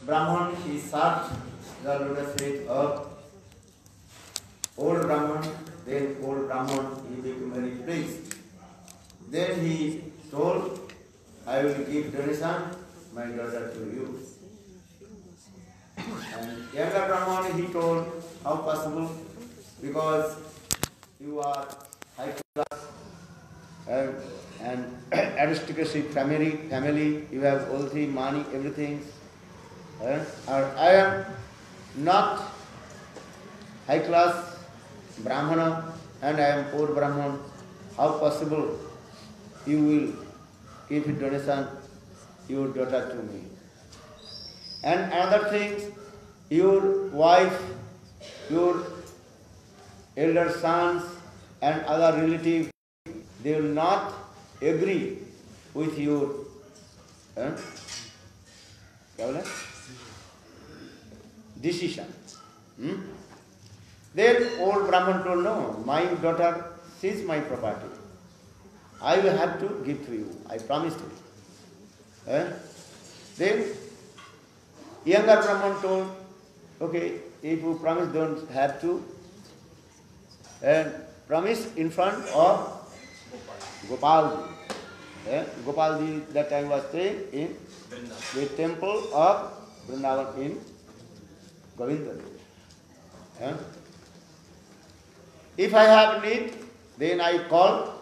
Brahman, he sat the lotus feet of old Brahman. Then old Brahman, he became very pleased. Then he told, I will give donation, my daughter, to you. And younger Brahman, he told, how possible? Because you are high class and aristocratic family, you have all the money, everything. Or I am not high class Brahmana and I am poor Brahman. How possible you will give a donation your daughter to me? And another thing, your wife, your elder sons and other relatives, they will not agree with your decision. Then old Brahman told, no, my daughter, she is my property. I will have to give to you. I promised you. Then younger Brahman told, okay, if you promise, don't have to. And promise in front of Gopalji. Gopalji that time was staying in the temple of Vrindavan in Govinda. If I have need, then I call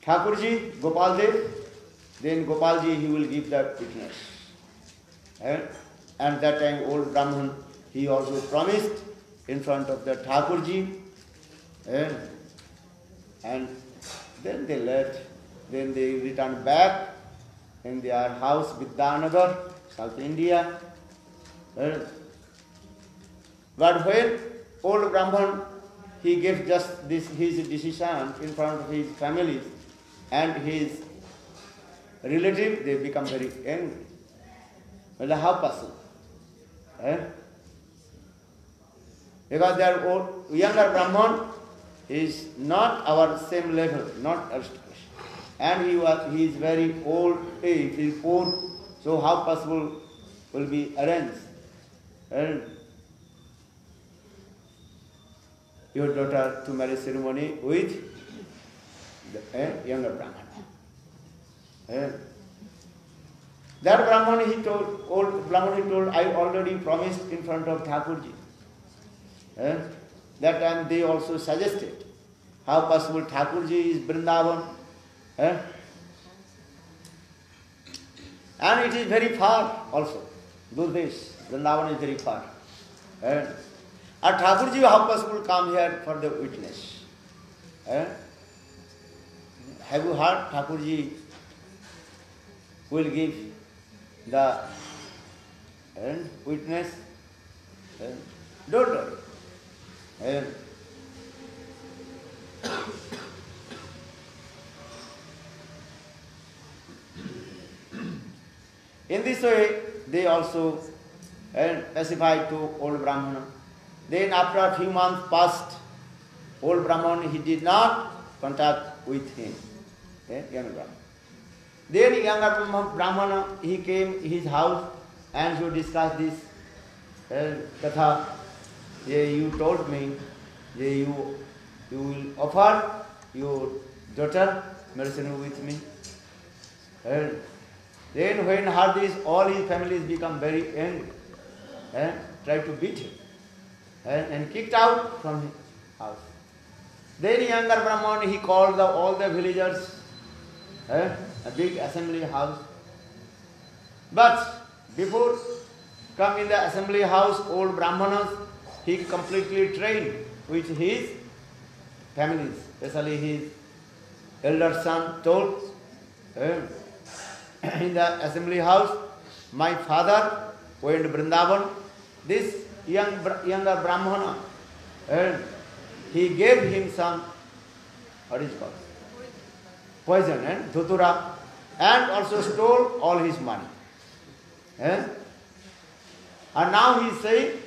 Thakurji, Gopalji, then Gopalji, he will give the witness. And that time old Brahman, he also promised in front of the Thakurji. And then they left. Then they returned back in their house, Vidyanagar, South India. But when old Brahman, he gave just his decision in front of his family and his relative, they become very angry. Well, how possible? Because their old, younger Brahman is not our same level, not aristocracy. And he is very old, he is poor, so how possible will be arranged? And your daughter to marriage ceremony with the younger Brahman. That Brahman, he told, old Brahman, he told, I already promised in front of Thakurji. That time they also suggested, how possible Thakurji is Vrindavan. And it is very far also. Those days, Vrindavan is very far. And Thakurji, how possible come here for the witness? Have you heard Thakurji will give the witness? Don't worry. In this way, they also pacified to old Brahmana. Then after a few months passed, old Brahman, he did not contact with him, younger Brahman. Then younger Brahmana, he came to his house and he discussed this katha. You told me you will offer your daughter marriage with me. Then when heard this, all his families become very angry and tried to beat him and kicked out from his house. Then younger Brahman, he called all the villagers, a big assembly house. But before come in the assembly house, old Brahmanas, he completely trained with his families, especially his elder son told in the assembly house, my father went to Vrindavan. This younger Brahmana, he gave him some, what is it called? Poison and dhutura, and also stole all his money. And now he is saying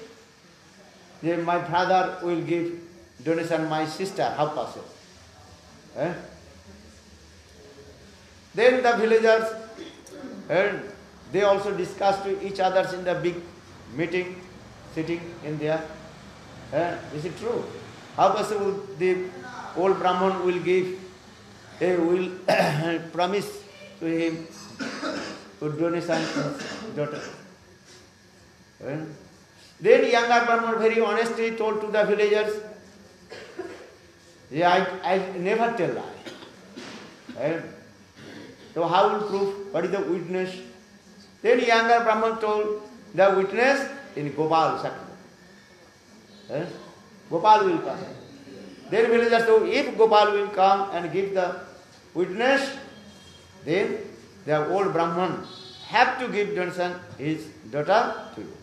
that my father will give donation my sister, how possible? Then the villagers, And they also discuss to each others in the big meeting, sitting in there. Is it true? How possible the old Brahman will give, will promise to him to donation his daughter? Then younger Brahman very honestly told to the villagers, yeah, I never tell lie. So how will prove? What is the witness? Then younger Brahman told the witness in Gopal Sakya. Gopal will come. Then villagers told, if Gopal will come and give the witness, then the old Brahman have to give donation his daughter to you.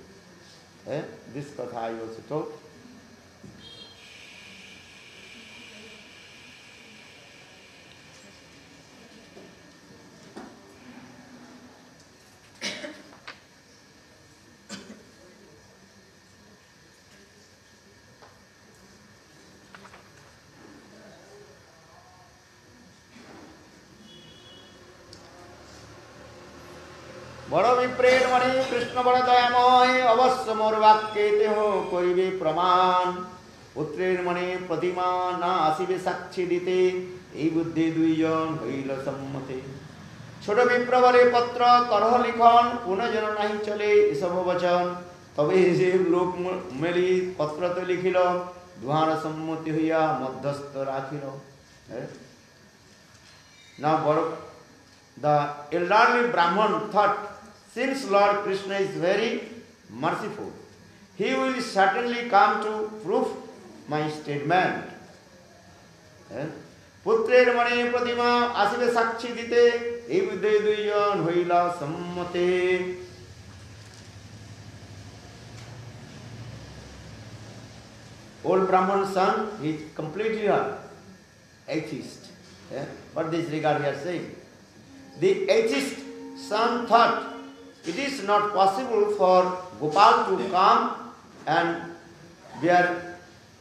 This katha I also told. বড় বিপ্রের মনে কৃষ্ণ বড় দয়াময় অবশ্য মোর বাক্যেতে হো করিবে প্রমাণ পুত্রের মনে প্রতিমা না আসিবে সাক্ষী দিতে এই বুদ্ধি দুইজন হইল সম্মতে ছোট বিপ্র বলে পত্র করহ লিখন পুনঃ যেন নাহি চলে এসব বচন তবে যে লোক মেলি পত্র তো লিখিল দুহার সম্মতি হইয়া মধ্যস্থ রাখিল না বড় the elderly Brahman thought, since Lord Krishna is very merciful, he will certainly come to prove my statement. পুত্রের মনে প্রতিমা আসিবে সাক্ষী দিতে এই বুদ্ধে দুইজন হইলা সম্মতে Old Brahman son, he is completely an atheist. What this regard we are saying? The atheist son thought it is not possible for Gopal to come and bear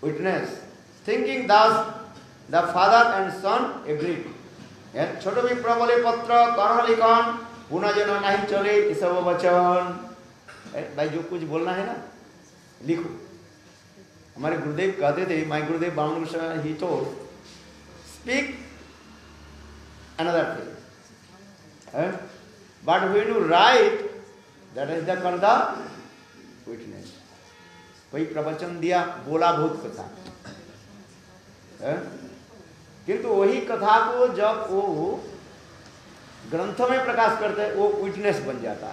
witness. Thinking thus, the father and son agreed. Choto Vipra bole patra karha likhan puna jeno nahi chole isab vachan. भाई जो कुछ बोलना है ना लिखो. हमारे गुरुदेव कहते थे, my Gurudev Bhamanusha, he told, speak another thing. But when you write, that is the called the witness. कोई प्रवचन दिया, बोला बहुत कथा, किंतु वही कथा को जब वो ग्रंथ में प्रकाश करते हैं, वो विटनेस बन जाता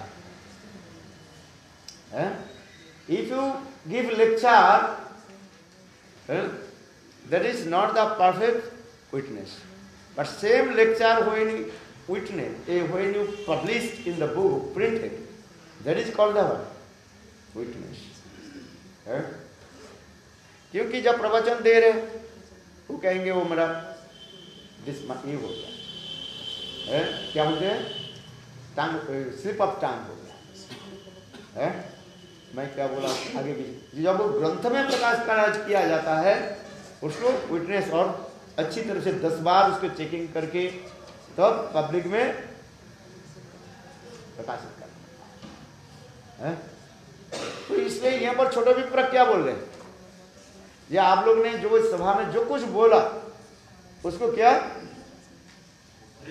है. If you give lecture, that is not the perfect witness. But same lecture when witness, when you published in the book, printed, that is called the what? Witness. क्योंकि जब प्रवचन दे रहे वो कहेंगे वो मेरा ये हो गया, क्या बोलते हैं, टांग, स्लिप ऑफ टांग हो गया. मैं क्या बोला आगे भी. जब वो ग्रंथ में प्रकाश किया जाता है उसको विटनेस और अच्छी तरह से 10 बार उसको चेकिंग करके तब पब्लिक में प्रकाशित करना है. तो इसलिए यहाँ पर छोटे विप्र क्या बोल रहे हैं, ये आप लोग ने जो इस सभा में जो कुछ बोला उसको क्या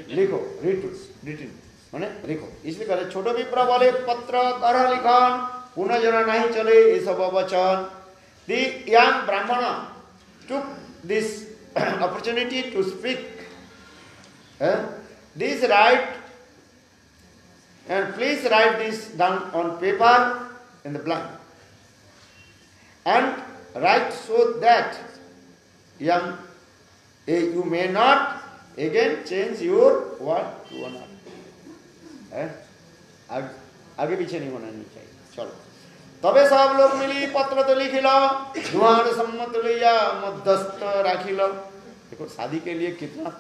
लिखो, रिटन माने लिखो. इसलिए कह रहे छोटे विप्र बोले पत्र कर लिखन पुनः जना नहीं चले ये सब वचन. The young Brahmana took this opportunity to speak. This write, and please write this down on paper in the blank, and write so that young you may not again change your word to another. आगे पीछे नहीं होना नहीं चाहिए. चलो तबे सब लोग मिली पत्र तो लिखिल दुहार सम्मत लिया मध्यस्थ राखिल. देखो शादी के लिए कितना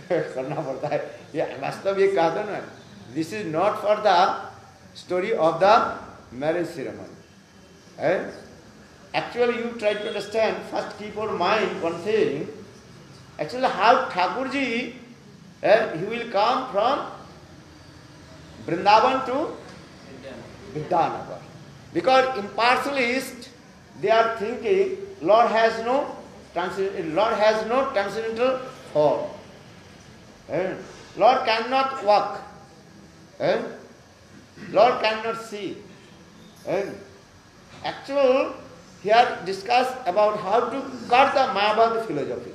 करना पड़ता है. ये वास्तव ये कहा था ना, this is not for the story of the marriage ceremony. Actually you try to understand, first keep your mind one thing, actually how Thakurji he will come from Vrindavan to Vidyanagar. Because impartialists, they are thinking Lord has no transcendental form. Lord cannot walk. Lord cannot see. Actually, here discuss about how to cut the Mayavad philosophy.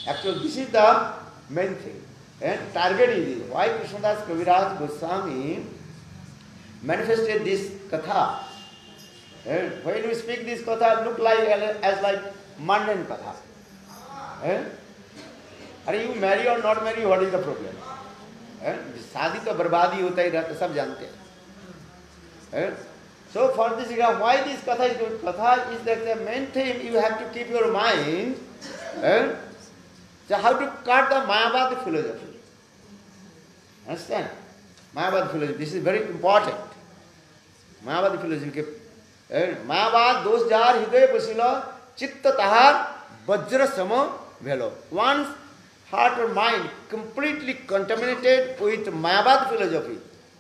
Actually, this is the main thing. And target is this. Why Krishnadas Kaviraj Goswami manifested this katha. And when we speak this katha, look like as like mundane katha. Are you marry or not marry? What is the problem? शादी तो बर्बादी होता ही रहता, सब जानते हैं. So for this, why this katha is good? Katha is that the main thing you have to keep your mind. So how to cut the Mayavad philosophy. Understand? Mayavad philosophy. This is very important. Mayavad philosophy. Mayavad दोष jar हृदय बसिलो चित्त तहार वज्र सम भेलो. One's heart or mind completely contaminated with Mayavad philosophy,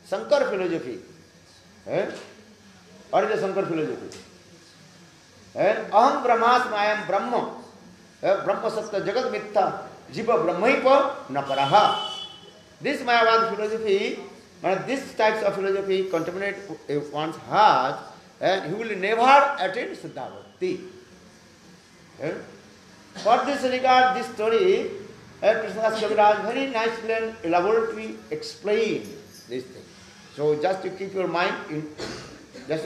Shankar philosophy. What is the Shankar philosophy? Aham brahmasmi, I am Brahma. Brahma sattva jagat mittha, jiva brahmaipa naparaha. This Mayavad philosophy, this types of philosophy contaminate one's heart, and he will never attain Siddha Bhakti. For this regard, this story, Krishnadas Kaviraj very nicely and elaborately explained this thing. So just to keep your mind in your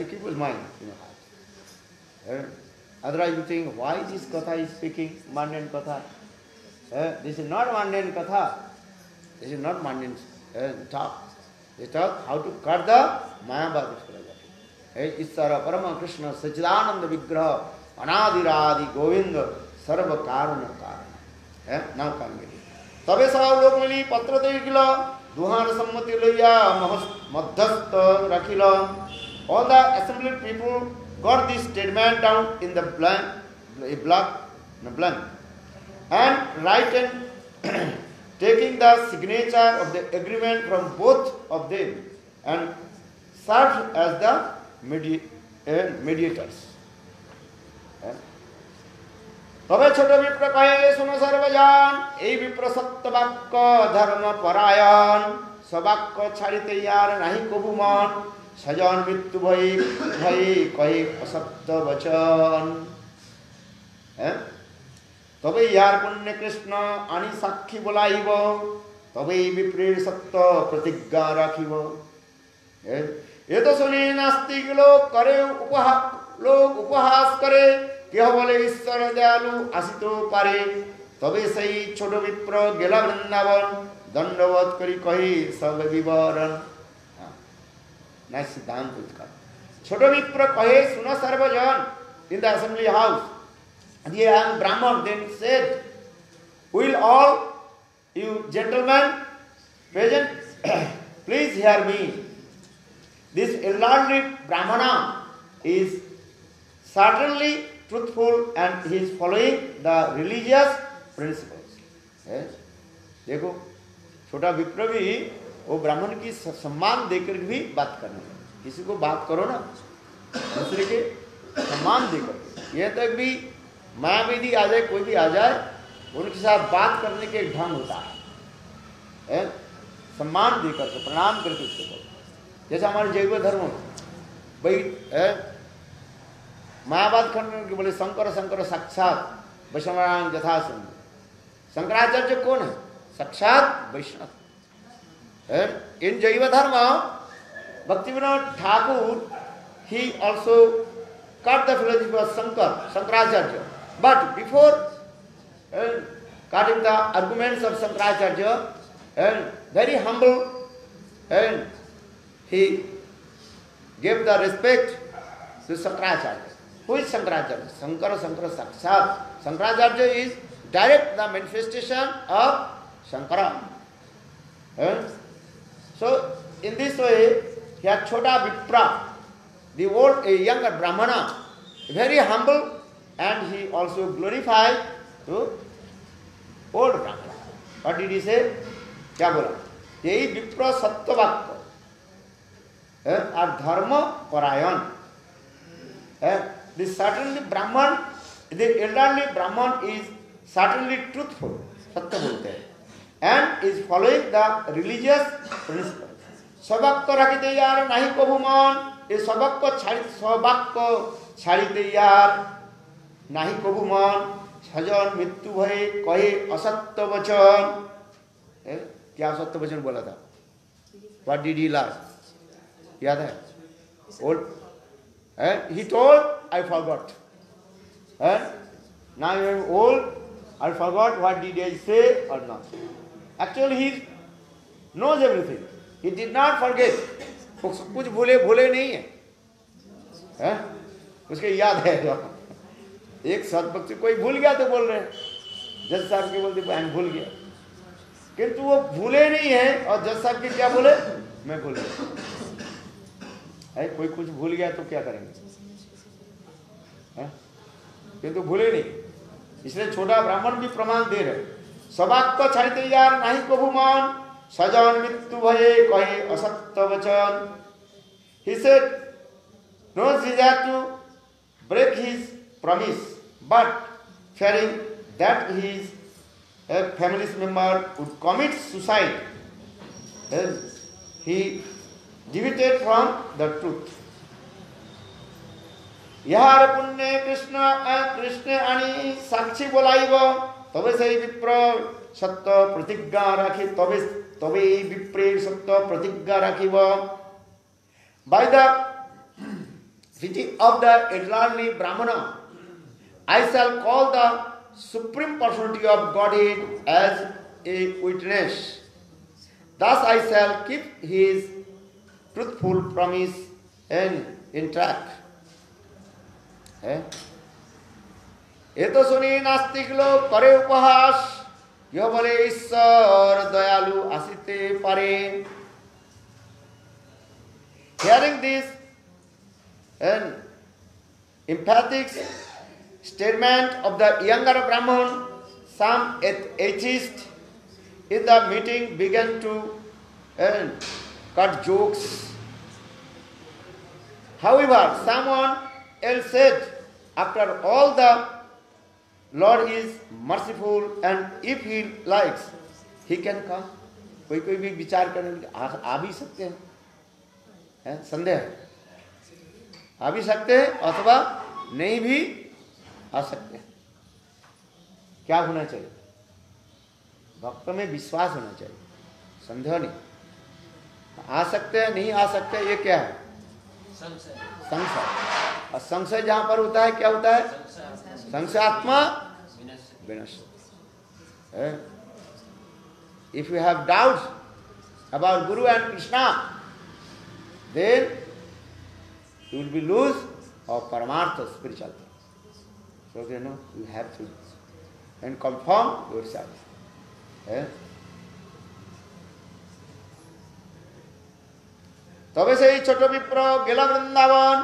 heart. Otherwise you think, why this katha is speaking mundane katha? This is not mundane katha. This is not mundane talk. This talk how to cut the Mayavad philosophy. Isara Parama Krishna Sachidananda Vigraha Anadiradi Govinda Sarva Karana Karana. Now come again. Tabe saha lokmali patra dekila duhan sammati laya madhyastha rakhila. All the assembled people got this statement down in the blank, and written, taking the signature of the agreement from both of them, and served as the mediators. तबे छोट विप्र कहे सुनो सर्वजन ए विप्र सत्य वाक्य धर्म परायण सवाक्य छाड़िते यार नहीं कबू मन सजन मृत्यु भई कहे असत्य वचन. तबे यार पुण्य कृष्ण आनी साक्षी बोलाइब तबे विप्रेर सत्य प्रतिज्ञा राखिब. ये तो सुनी नास्तिक लोग उपहास करे केह बोले ईश्वर दयालु आसितो पारे. तबे सही छोट विप्र गेला वृंदावन दंडवत करी कही सब विवरण. Nice सिद्धांत उसका. छोट विप्र कहे सुनो सर्वजन in the assembly house. The young Brahman then said, will all you gentlemen present please hear me. This elderly Brahmana is certainly truthful and he is following the religious principles. देखो छोटा विप्र भी वो ब्राह्मण की सम्मान देकर भी बात करने लगे. किसी को बात करो ना दूसरे के सम्मान देकर. यह तक भी मायावेदी आ जाए कोई भी आ जाए उनके साथ बात करने के एक ढंग होता है. सम्मान देकर के प्रणाम करके उसको करो. जैसे हमारे जैव धर्म भाई मायावाद खंड के बोले शंकर शंकर साक्षात वैष्णव यथा सुंदर. शंकराचार्य कौन है? साक्षात वैष्णव. इन जैव धर्म Bhaktivinod Thakur he also cut the philosophy of Shankaracharya. But before cutting the arguments of Shankaracharya, very humble, and he gave the respect to Shankaracharya. Who is Shankaracharya? Shankara Sakshat. Shankaracharya is direct the manifestation of Shankara. So in this way, here Chota Vipra, the old, a younger Brahmana, very humble, and he also glorified to old Brahmana. What did he say? क्या बोला? यही विप्र सत्य वाक्य are dharma parayan. This certainly Brahman, the elderly Brahman is certainly truthful, satya bolte hai, and is following the religious principles. Sabak ko rakhite yaar nahi ko bhuman, ye sabak ko chhadite yaar nahi ko bhuman, sajan mrityu bhaye kahe asatya vachan. क्या असत्य वचन बोला था? What did he lie? याद है? Old, he told, I forgot. Now you are old, I forgot what did I say or not. Actually, he knows everything. He did not forget. कुछ भूले नहीं है, उसके याद है। एक सत्पक्ष कोई भूल गया तो बोल रहे हैं, जज साहब के बोलते मैं भूल गया, किंतु वो भूले नहीं है। और जज साहब के क्या बोले? मैं भूल गया। कोई कुछ भूल गया तो क्या करेंगे? किंतु भूले नहीं, इसलिए छोटा ब्राह्मण भी प्रमाण दे रहे। सबाक को छाड़ते यार नहीं को भूमान, सजन मृत्यु भये कहे असत्य वचन. He said, no, he had to break his promise, but fearing that his family member would commit suicide, he deviated from the truth. यार पुण्य कृष्ण आणि साक्षी बोलाइब तबे से विप्र सत्य प्रतिज्ञा राखी तबे विप्रे सत्य प्रतिज्ञा राखिब. By the teaching of the elderly Brahmana, I shall call the Supreme Personality of Godhead as a witness. Thus I shall keep his truthful promise and intact. ये तो सुनी नास्तिक लोग करे उपहास, यो बोले ईश्वर दयालु आसिते पारे. Hearing this an emphatic statement of the younger Brahman, some atheists in the meeting began to cut jokes. However, someone else said, after all, the Lord is merciful, and if He likes, He can come. कोई भी विचार करने लगे, आ भी सकते हैं, संदेह है, आ भी सकते हैं अथवा नहीं भी आ सकते हैं. क्या होना चाहिए? भक्त में विश्वास होना चाहिए, संदेह नहीं. आ सकते हैं, नहीं आ सकते, ये क्या है? संशय. और संशय जहां पर होता है क्या होता है? संशय आत्मा विनश्य. If you have doubts about Guru and Krishna, then you will be loose of Paramartha spiritual things. So you know you have to and conform yourself. तबे से ही छोटो विप्र गेला वृंदावन,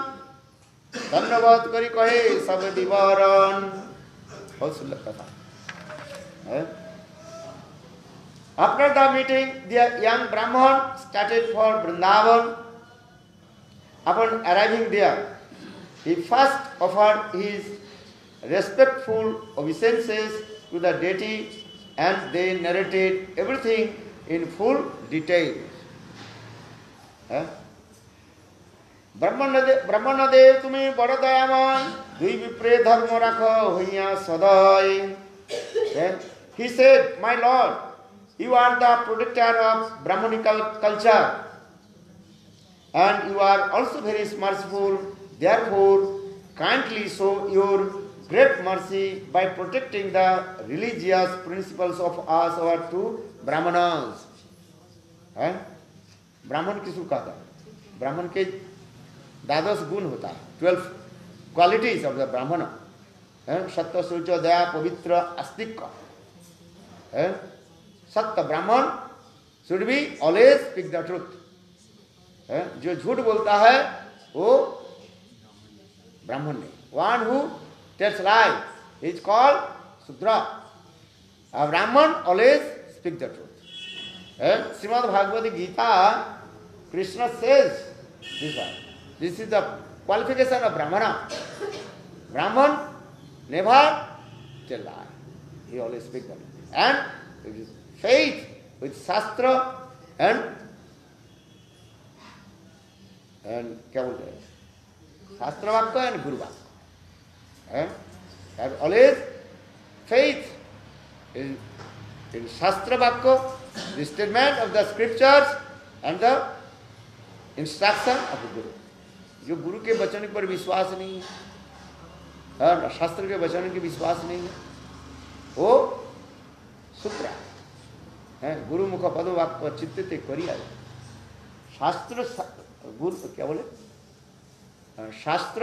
धन्यवाद करी कहे सब विवरण. बहुत सुंदर कथा. After the meeting, the young Brahman started for Vrindavan. Upon arriving there, he first offered his respectful obeisances to the deity, and they narrated everything in full detail. ब्रह्मणदेव तुम्हें बड़ दयामय, दुई विप्रे धर्म राखो होइया सदय. He said, my Lord, you are the protector of Brahmanical culture, and you are also very merciful. Therefore, kindly show your great mercy by protecting the religious principles of us, our two Brahmanas. ब्राह्मण किसको कहता है? ब्राह्मण के 12 गुण होता है, 12 qualities of the ब्राह्मण. सत्य, शौच, दया, पवित्र, आस्तिक. सत्य Brahman should be always speak the truth. जो झूठ बोलता है वो ब्राह्मण नहीं. One who tells lie is called Shudra. A Brahman always speak the truth. Shrimad Bhagavad Gita, Krishna says This one. This is the qualification of Brahmana. Brahman never tell lie. He always speaks the truth. And with faith, with Shastra and क्या बोलते हैं? Shastra Vakka and Guru Vakka. And have always faith in Shastra Vakka, the statement of the scriptures and the instruction of the Guru. जो गुरु के वचन पर विश्वास नहीं है और शास्त्र के वचन के विश्वास नहीं है, वो सूत्र है। गुरु मुख पद वाक्य चित्ते करिया। शास्त्र गुरु क्या बोले? शास्त्र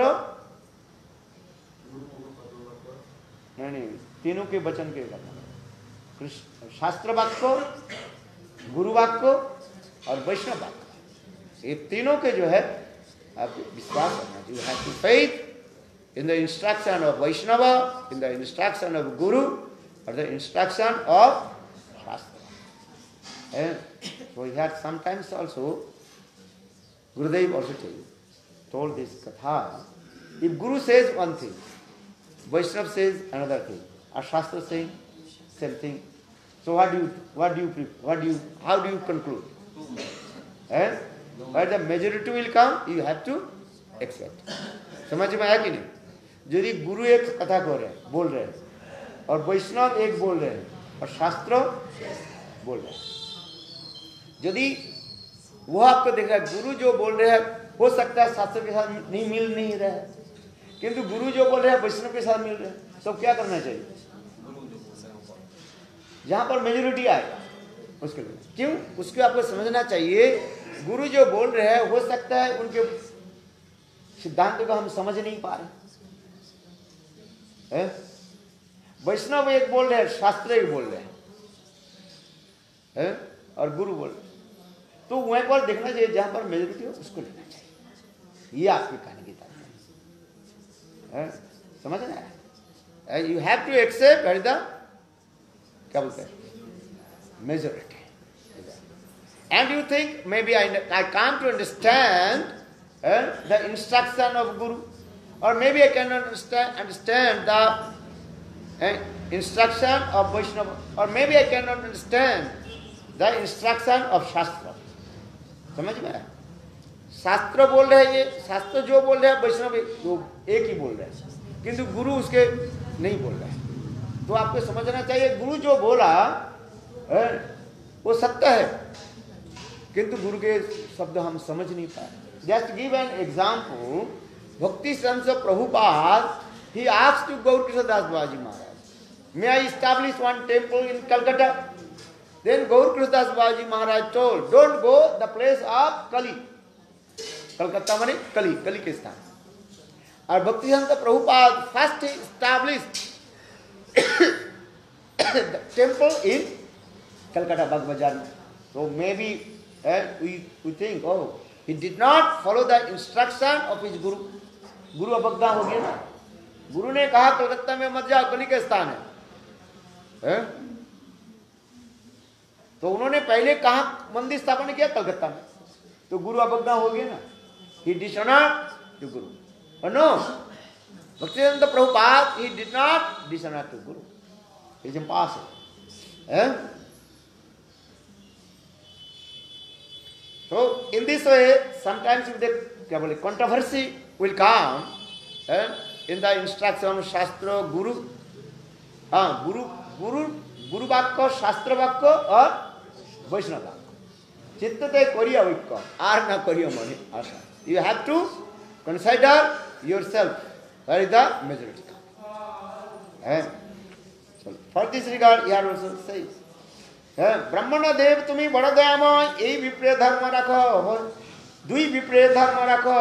नहीं, तीनों के वचन के शास्त्र वाक्य, गुरु वाक्य और वैष्णव वाक्य, ये तीनों के जो है आप विश्वास करना चाहिए। You have to faith in the instruction of Vaishnava, in the instruction of Guru, or the instruction of Shastra. And so he had sometimes also, Gurudev also told this katha. If Guru says one thing, Vaishnava says another thing, or Shastra saying same thing, so how do you conclude? And where the majority will come, you have to accept. समझ में आया कि नहीं? यदि गुरु एक कथा बोल रहे हैं और वैष्णव एक बोल रहे हैं और शास्त्र बोल रहे हैं, यदि वो आपको देख रहा है गुरु जो बोल रहे हैं हो सकता है शास्त्र के साथ मिल नहीं रहा है, किंतु गुरु जो बोल रहे हैं वैष्णव के साथ मिल रहे हैं, तो क्या करना चाहिए? जहां पर मेजोरिटी आएगा उसके लिए क्यों, उसको आपको समझना चाहिए गुरु जो बोल रहे हैं हो सकता है उनके सिद्धांत को हम समझ नहीं पा रहे। वैष्णव एक बोल रहे हैं, शास्त्र एक बोल रहे हैं और गुरु बोल रहे हैं, तो वहीं पर देखना चाहिए जहां पर मेजोरिटी हो उसको लेना चाहिए। ये आपकी कहानी की तारीफ समझ ना, you have to accept the क्या बोलते हैं majority. And you think maybe I come to understand the instruction of Guru, or maybe I cannot understand the instruction of Vaishnava, or maybe I cannot understand the instruction of Shastra. समझ में आया? शास्त्र बोल रहे हैं, ये शास्त्र जो बोल रहे हैं वैष्णव एक ही बोल रहे हैं, किंतु गुरु उसके नहीं बोल रहे हैं। तो आपको समझना चाहिए गुरु जो बोला वो सत्य है, किंतु गुरु के शब्द हम समझ नहीं पाए। Just give an example, Bhakti Sant Prabhupad he asked to Gaur Krishnadas Babaji Maharaj, may I establish one temple in Calcutta? Then Gaur Krishnadas Babaji Maharaj told, don't go the place of Kali. Calcutta माने कली, कली के स्थान। और Bhakti Sant Prabhupad first establish the temple in Calcutta Bagh Bazar में। So maybe we think, oh, he did not follow the instruction of his guru. गुरु अवज्ञा हो गया ना। गुरु ने कहा कलकत्ता में मत जाओ, कली के स्थान है? तो उन्होंने पहले कहा मंदिर स्थापन किया कलकत्ता में, तो गुरु अवज्ञा हो गया ना। He dishonored the guru. Or no, Bhaktivedanta Prabhupada, he did not dishonor the guru. It is impossible. So in this way, sometimes if the controversy will come in the instruction of Shastra, Guru, Guru Vakka, Shastra Vakka or Vaishnava Vakka. Chittate koriya vikka, ar na koriya mani asha. You have to consider yourself, where is the majority. So for this regard, here also says, ब्राह्मण देव तुम्हें बड़ा दयामय, यही विप्रिय धर्म रखो, दुई विप्रिय धर्म रखो,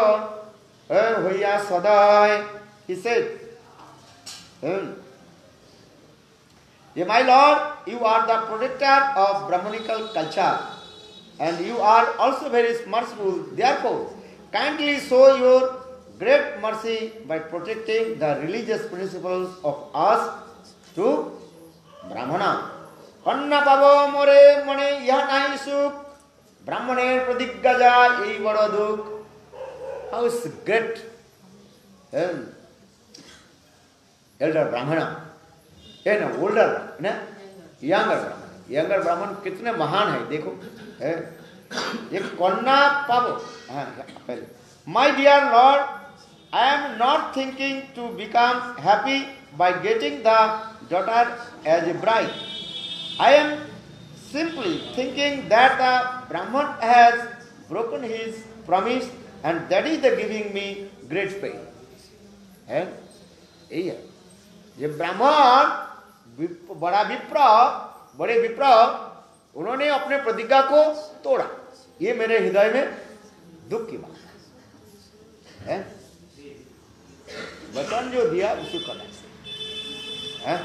होया सदाय। He said, my Lord, you are the protector of Brahmanical culture, and you are also very merciful. Therefore, kindly show your great mercy by protecting the religious principles of us to Brahmana. अन्ना पाबो मोरे मने यह नहीं सुख, ब्राह्मणेर प्रतिज्ञा जा यही बड़ो दुख। how is great elder Brahmana, older, younger Brahman कितने महान है देखो, एक कन्या पावो. My dear Lord, I am not thinking to become happy by getting the daughter as a bride. I am simply thinking that the Brahman has broken his promise and that is the giving me great pain. है यही है. ये ब्राह्मण बड़े विप्र उन्होंने अपने प्रतिज्ञा को तोड़ा. ये मेरे हृदय में दुख की बात है. वचन जो दिया उसी करना है.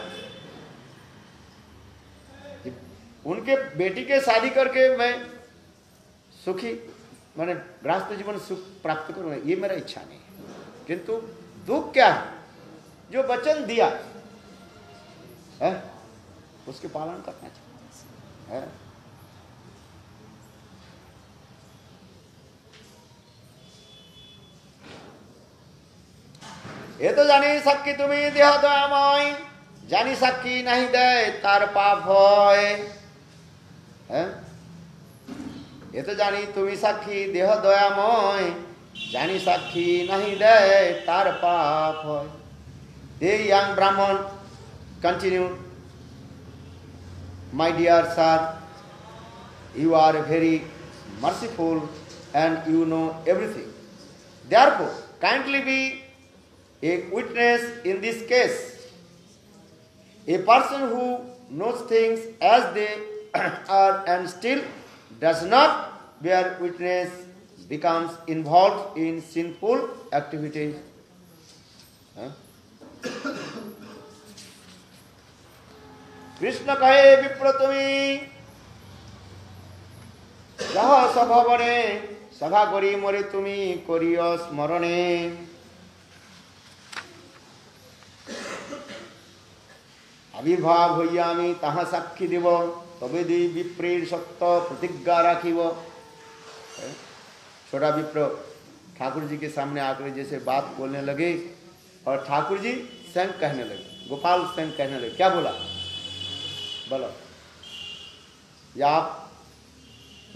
उनके बेटी के शादी करके मैं सुखी मैंने गृहस्थ जीवन सुख प्राप्त करूंगा, ये मेरा इच्छा नहीं है. किंतु दुख क्या है, जो वचन दिया है उसके पालन करना चाहिए. ये तो जानी सकी तुम्हें देह दयामय, जानी सकी नहीं दे तार पाप है. ये तो जानी तुम्हें सखी देह दयामय, जानी सखी नहीं दे तार पाप है. The young Brahman continued, my dear sir, you are very merciful and you know everything. Therefore, kindly be a witness in this case. A person who knows things as they are and still does not bear witness becomes involved in sinful activities. Krishna कहे विप्र तुम्हें जह सभवने सभा करी मरे तुम्हें करिय स्मरणे. आविर्भाव हইয়ামি ताहा साक्षी देव तबे दी विप्रेर सत्य प्रतिज्ञा राखिव. छोटा विप्र ठाकुर जी के सामने आकर जैसे बात बोलने लगे और ठाकुर जी स्वयं कहने लगे, गोपाल स्वयं कहने लगे. क्या बोला? बोलो, या आप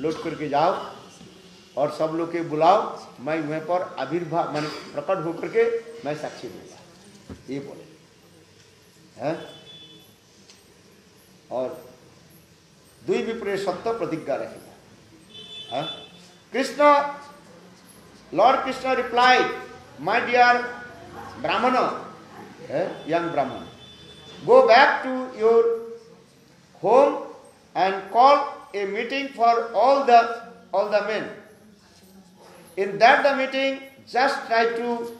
लौट करके जाओ और सब लोग के बुलाओ, मैं वहीं पर आविर्भाव मैंने प्रकट होकर के मैं साक्षी दूंगा. ये बोले हैं. और दुई विप्रे सत्य प्रतिज्ञा रखेगा. Krishna lord Krishna replied, my dear Brahman, young Brahman, go back to your home and call a meeting for all the men. In that the meeting, just try to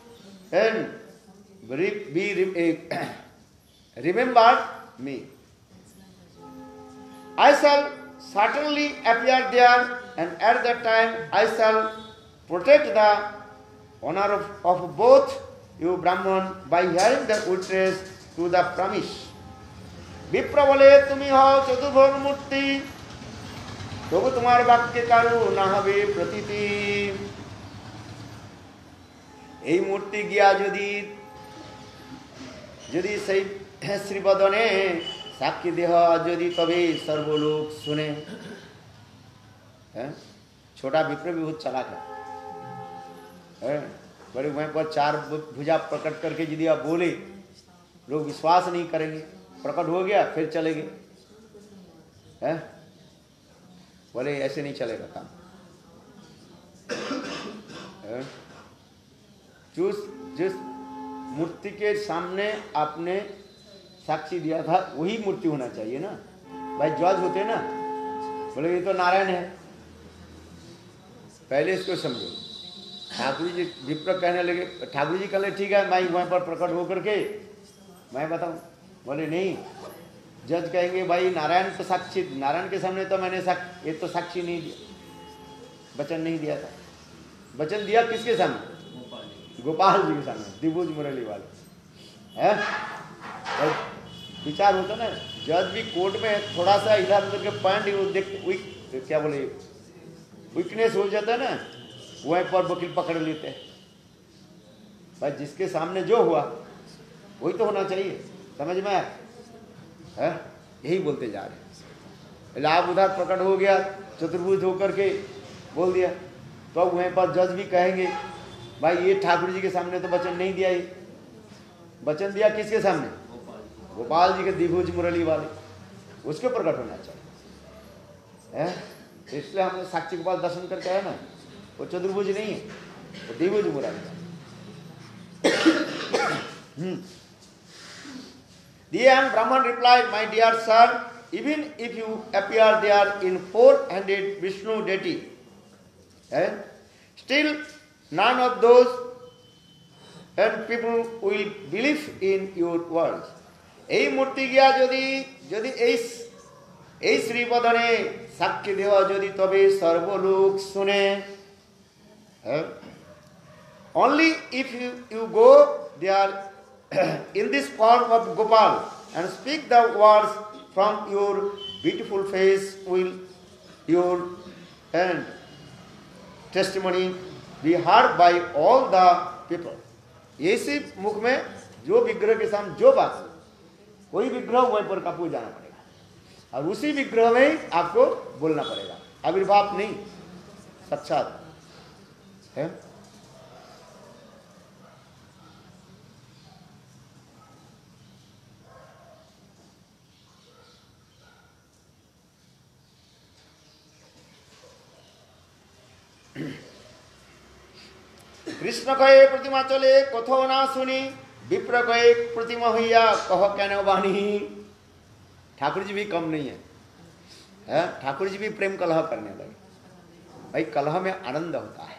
remember me. I shall certainly appear there, and at that time I shall protect the honor of both you Brahman by hearing the witness to the promise. विप्र बोले तुम्ही हो चतुर्भुवन मूर्ति, तबु तुम्हार वाक्य कारू ना हबे प्रतीति. এই মূর্তি গিয়া যদি সেই শ্রীবদনে সাক্ষী দেহ যদি তবে সর্বলোক শুনে. छोटा विप्र भी बहुत चालाक है. बड़े वहीं पर चार भुजा प्रकट करके यदि आप बोले, लोग विश्वास नहीं करेंगे. प्रकट हो गया फिर चले गए. बोले ऐसे नहीं चलेगा काम. जिस मूर्ति के सामने आपने साक्षी दिया था वही मूर्ति होना चाहिए ना. भाई जज होते ना, बोले ये तो नारायण है, पहले इसको समझो. ठाकुर जी विप्र कहने लगे, ठाकुर जी कहले ठीक है मैं वहीं पर प्रकट होकर के मैं बताऊं. बोले नहीं, जज कहेंगे भाई नारायण तो साक्षी, नारायण के सामने तो मैंने ये तो साक्षी नहीं दिया, वचन नहीं दिया था. वचन दिया किसके सामने? गोपाल जी के सामने, दिबुज मुरली वाले है. विचार होता ना, जज भी कोर्ट में थोड़ा सा इधर उधर के पॉइंट देख क्या बोले वीकनेस हो जाता है ना, वहीं पर वकील पकड़ लेते हैं. भाई जिसके सामने जो हुआ वही तो होना चाहिए, समझ में है? यही बोलते जा रहे हैं। लाभ उधर प्रकट हो गया, चतुर्भुज होकर के बोल दिया, तो अब वहीं पर जज भी कहेंगे भाई ये ठाकुर जी के सामने तो वचन नहीं दिया, ये वचन दिया किसके सामने? गोपाल जी के द्विभुज मुरली वाले, उसके प्रकट होना चाहिए। इसलिए हमने साक्षी गोपाल दर्शन करके आया ना, वो चतुर्भुज नहीं है, वो द्विभुज मुरली। The Brahman replied, my dear sir, even if you appear there in four-handed Vishnu deity, still none of those people will believe in your words. এই মূর্তি গিয়া যদি এই শ্রীবদনে সাক্ষী দেওয়া যদি তবে সর্বলোক শুনে। Only if you go there in this form of Gopal and speak the words from your beautiful face will your testimony be heard by all the people. ऐसे मुख में जो विग्रह के सामने जो बात, कोई विग्रह वहीं पर आपको जाना पड़ेगा और उसी विग्रह में आपको बोलना पड़ेगा, आविर्भाव नहीं, साक्षात है। कृष्ण कहे प्रतिमा चले कथो ना सुनी, विप्र कहे प्रतिमा हुआ कह कहने वाणी। ठाकुर जी भी कम नहीं है, ठाकुर जी भी प्रेम कलह करने लगे। भाई कलह में आनंद होता है।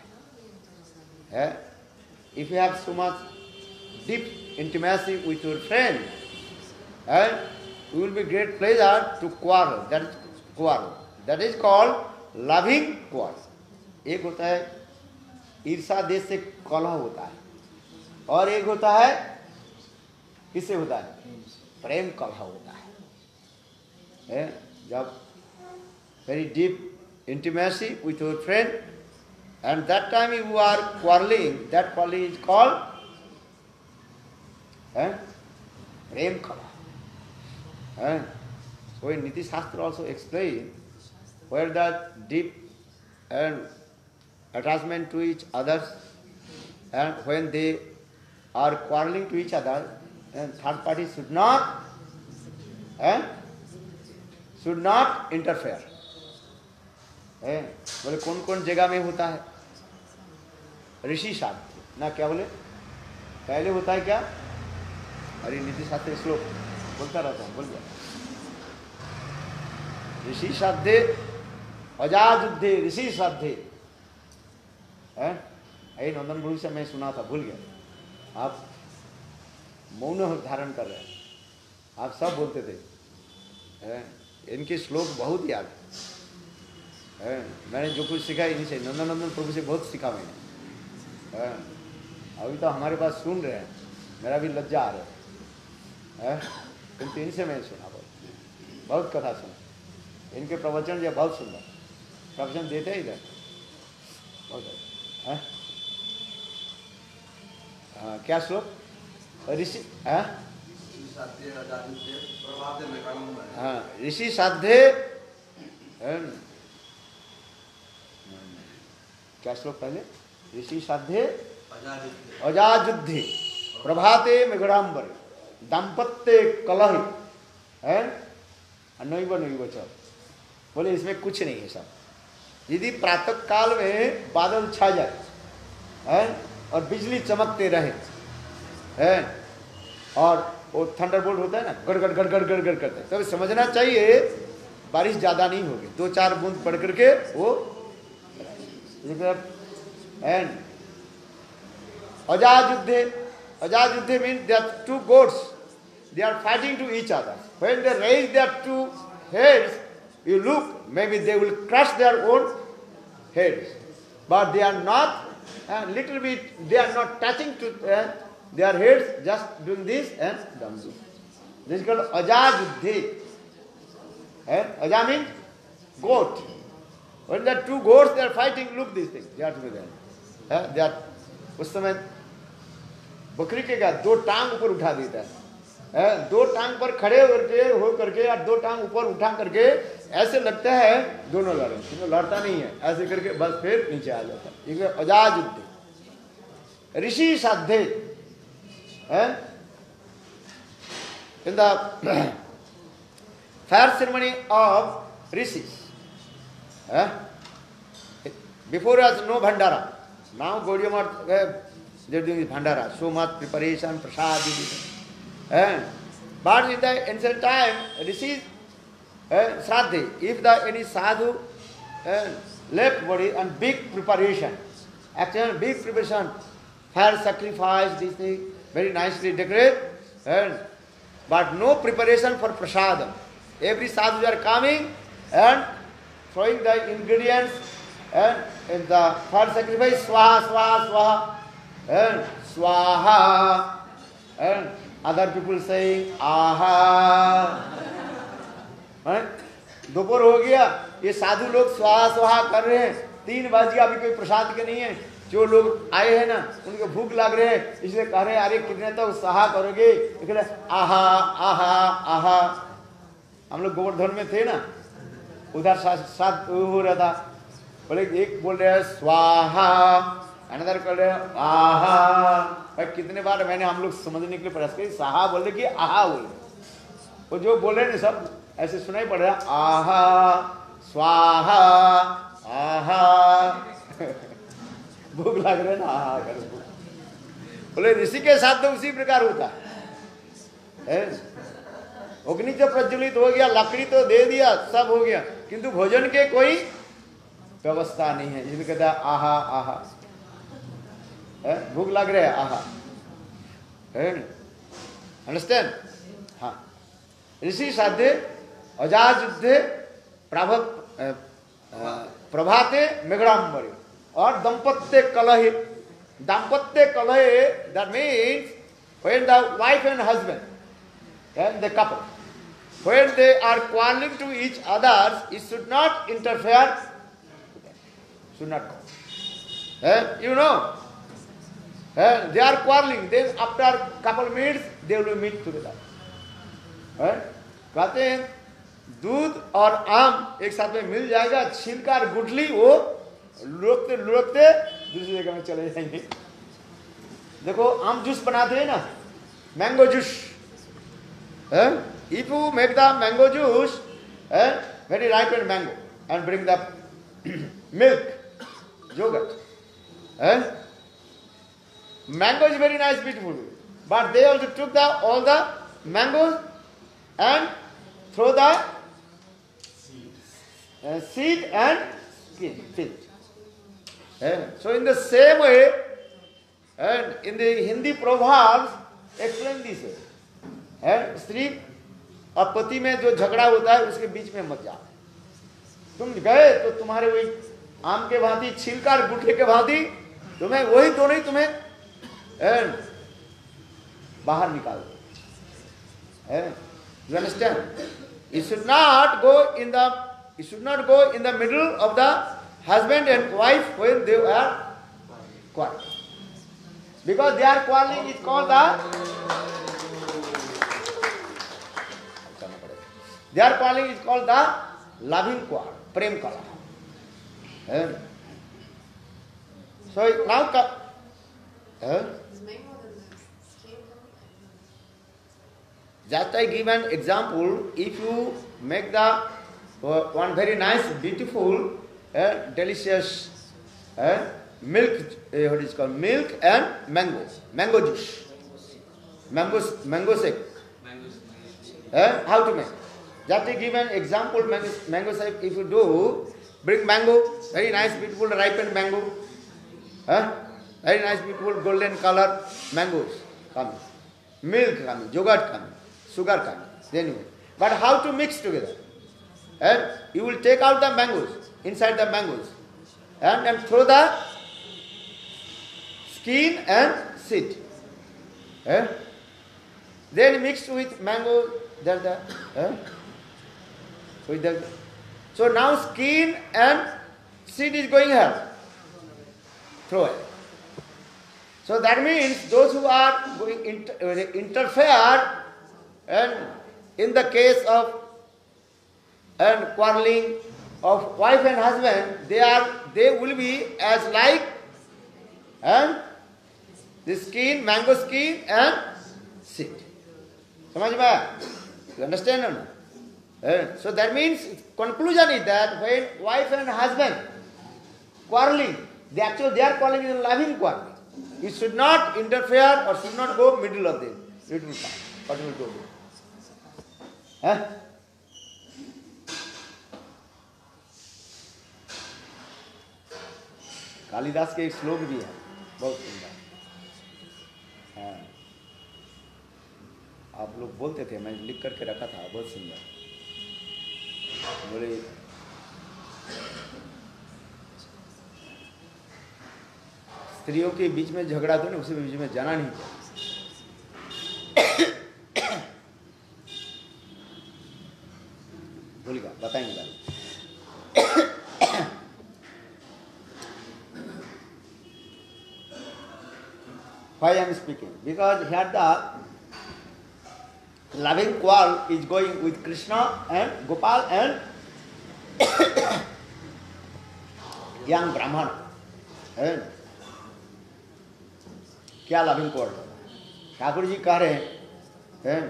If you have so much deep intimacy with your friend, you will be great pleasure to quarrel, that is called loving quarrel। एक होता है ईर्षा देश से कलह होता है, और एक होता है किससे होता है? प्रेम कलह होता है। जब very deep intimacy with your friend and that time you are quarrelling, that quarrelling is called prem kalah. So in Niti Shastra also explain where that deep and attachment to each others, and when they are quarreling to each other, and third party should not interfere। बोले कौन कौन जगह में होता है? ऋषि शास्त्र ना, क्या बोले पहले होता है क्या? अरे नीति शास्त्र श्लोक बोलता रहता हूँ, बोल गया। ऋषि श्राद्धे अजाजुद्धे ऋषि श्राद्धे, यही नंदन गुरु से मैं सुना था, भूल गया। आप मौन धारण कर रहे हैं, आप सब बोलते थे। इनके श्लोक बहुत याद है। मैंने जो कुछ सीखा इन्हीं से, नंदन प्रभु से बहुत सीखा मैंने। अभी तो हमारे पास सुन रहे हैं, मेरा भी लज्जा आ रहा है, किंतु इनसे मैंने सुना, बहुत कथा सुना। इनके प्रवचन जो बहुत सुंदर प्रवचन देते हैं इधर, बहुत क्या श्लोक? ऋषि ऋषि साध्ये, क्या श्लोक पहले? ऋषि साध्ये अजाजुद्धे प्रभाते मेघड़ांबर दाम्पत्य कलह नैव नैव च। बोले इसमें कुछ नहीं है सब। यदि प्रातः काल में बादल छा जाए और बिजली चमकते रहे और वो थंडरबोल्ट होता है ना, गड़गड़ गड़गड़ गड़गड़ करते, तब समझना चाहिए बारिश ज्यादा नहीं होगी, 2-4 बूंद पड़ करके वो। एंड अजाजुद्धे mean there 2 goats, they are fighting to each other. When they raise their 2 heads, you look, maybe they will crush their own heads, but they are not, little bit, they are not touching to their heads, just doing this and damsu. This is called ajajuddhe. Aja means goat. When the 2 goats they are fighting, look this thing, they are together. They are, उस समय बकरी के क्या 2 टांग ऊपर उठा देता है, 2 टांग पर खड़े हो करके और 2 टांग ऊपर उठा करके ऐसे लगता है दोनों लड़े, दोनों लड़ता नहीं है, ऐसे करके बस फिर नीचे आ जाता है। ये अजाज युद्ध ऋषि साध्य in the fire ceremony of ऋषिस before us know Bhandara, now Gaudiya Math they are doing bhandara, so much preparation, prasad, but in the ancient time, rishis, Shraddhi, if any sadhu left body and big preparation, actually big preparation, fire sacrifice, this thing, very nicely decorated, but no preparation for prasadam. Every sadhu are coming and throwing the ingredients and in the fire sacrifice, swaha, swaha, swaha, and swaha, and other people saying aha. दोपहर हो गया, ये साधु लोग स्वाहा स्वाहा कर रहे हैं, 3 बज गया, अभी कोई प्रसाद के नहीं है। जो लोग आए हैं ना, उनको भूख लग रहे हैं, इसलिए कह रहे हैं अरे कितने तो स्वाहा करोगे, आहा आहा आहा। हम लोग गोवर्धन में थे ना, उधर साथ हो रहा था, बोले एक बोल रहे हैं स्वाहा, अनदर कर रहे हैं आहा। भाई कितने बार मैंने हम लोग समझने के लिए प्रयास किया, स्वाहा बोले कि आहा बोले, वो जो बोल रहे हैं सब ऐसे सुनाई पड़ रहा है, आहा स्वाहा आहा। भूख लग रहे ना, आहा कर बोले। ऋषि के साथ तो उसी प्रकार होता है, अग्नि जो प्रज्वलित हो गया, लकड़ी तो दे दिया, सब हो गया, किंतु भोजन के कोई व्यवस्था नहीं है। इसलिए कहता है आहा आहा, भूख लग रहा है आहा, अंडरस्टैंड। हाँ, ऋषि साध्य अजाज युद्धे प्रभाते मेघड़ांबरी और दंपत्य कलह। दाम्पत्य कलह, that means when the wife and husband and the couple, when they are quarreling to each other, it should not interfere, should not go. You know, they are quarreling, then after couple minutes they will meet together. कहते हैं दूध और आम एक साथ में मिल जाएगा, छिलका और गुठली वो लुढ़कते लुढ़कते दूसरी जगह में चले जाएंगे। देखो आम जूस बनाते हैं ना, mango juice, if you make the mango juice, very ripened mango, and bring the milk, yogurt, mango is very nice, beautiful, but they also took all the mangoes and throw the seed and skin. So in the same way, and in the Hindi proverbs explain this way, स्त्री और पति में जो झगड़ा होता है उसके बीच में मत जाओ। तुम गए तो तुम्हारे वही आम के भांति, छिलका और गुठली के भांति तुम्हें वही दोनों ही तुम्हें बाहर निकाल दो। You understand? You should not go in the middle of the husband and wife when they are quarreling. Because they are quarreling is called the loving quarrel, prem kala. So now just I give an example. If you make the one very nice, beautiful, delicious milk, what is called milk and mango juice, mango shake. How to make? Just I give an example. Mango shake. If you do, bring mango, very nice, beautiful, ripened mango, very nice, beautiful, golden color mangoes coming, milk coming, yogurt coming, sugar coming. Anyway, but how to mix together? You will take out the mangoes, inside the mangoes, and throw the skin and seed. Then mix with mango. So now skin and seed is going here. Throw it. So that means those who are going interfere and in the case of and quarreling of wife and husband, they will be as like and the skin, mango skin and seed. समझ में आया? You understand or not? So that means conclusion is that when wife and husband quarreling, they are quarreling in a loving quarreling. You should not interfere or should not go middle of them. It will come. What will do? Huh? Kalidas के एक श्लोक भी है, बहुत सुंदर। हाँ, आप लोग बोलते थे, मैं लिख करके रखा था, बहुत सुंदर। बोले स्त्रियों के बीच में झगड़ा तो नहीं, उसी बीच में जाना नहीं। भूलिएगा, बताएंगे। Why I am speaking? Because here the loving quarrel is going with Krishna and Gopal and young Brahman. And क्या loving quarrel? ठाकुर जी कह रहे हैं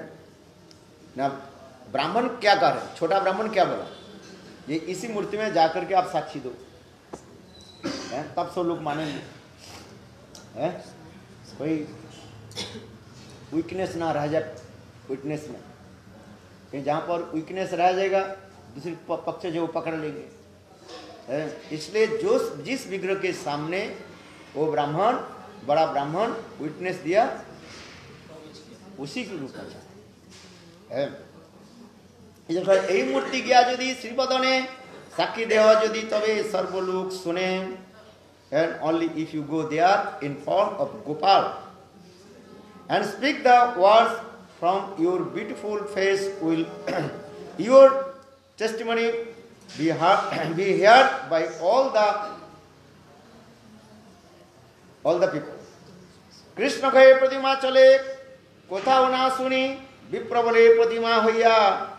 ना, ब्राह्मण क्या कह रहे हैं, छोटा ब्राह्मण क्या बोला, ये इसी मूर्ति में जाकर के आप साक्षी दो, तब सब लोग मानेंगे। कोई वीकनेस ना रह जाए, विटनेस में कहीं जहाँ पर वीकनेस रह जाएगा दूसरी पक्ष जो वो पकड़ लेंगे। इसलिए जो जिस विग्रह के सामने वो ब्राह्मण, बड़ा ब्राह्मण विटनेस दिया, उसी के रूप में यही मूर्ति गया यदि श्रीपदने साक्षी देह यदि तबे सर्वलोक सुने। And only if you go there in form of Gopal and speak the words from your beautiful face, will your testimony be heard by all the people. Krishna khe pratima chale kotha na suni विप्र बोले प्रतिमा होइया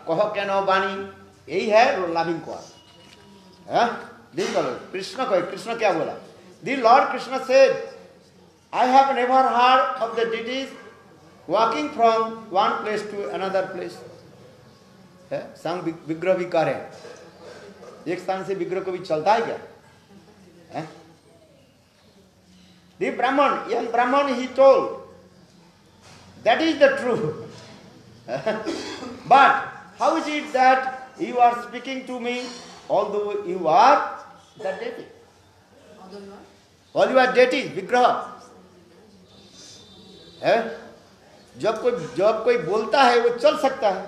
कह केनो बानी, यही है loving क्वार। कृष्ण कहे, कृष्ण क्या बोला? The Lord Krishna said, I have never heard of the deities walking from one place to another place. संग विग्रह भी कह रहे हैं, एक स्थान से विग्रह को भी चलता है क्या? The Brahman, young Brahman, he told, that is the truth. But how is it that you are speaking to me, although you are the deity? All you are deity, विग्रह। जब कोई बोलता है वो चल सकता है।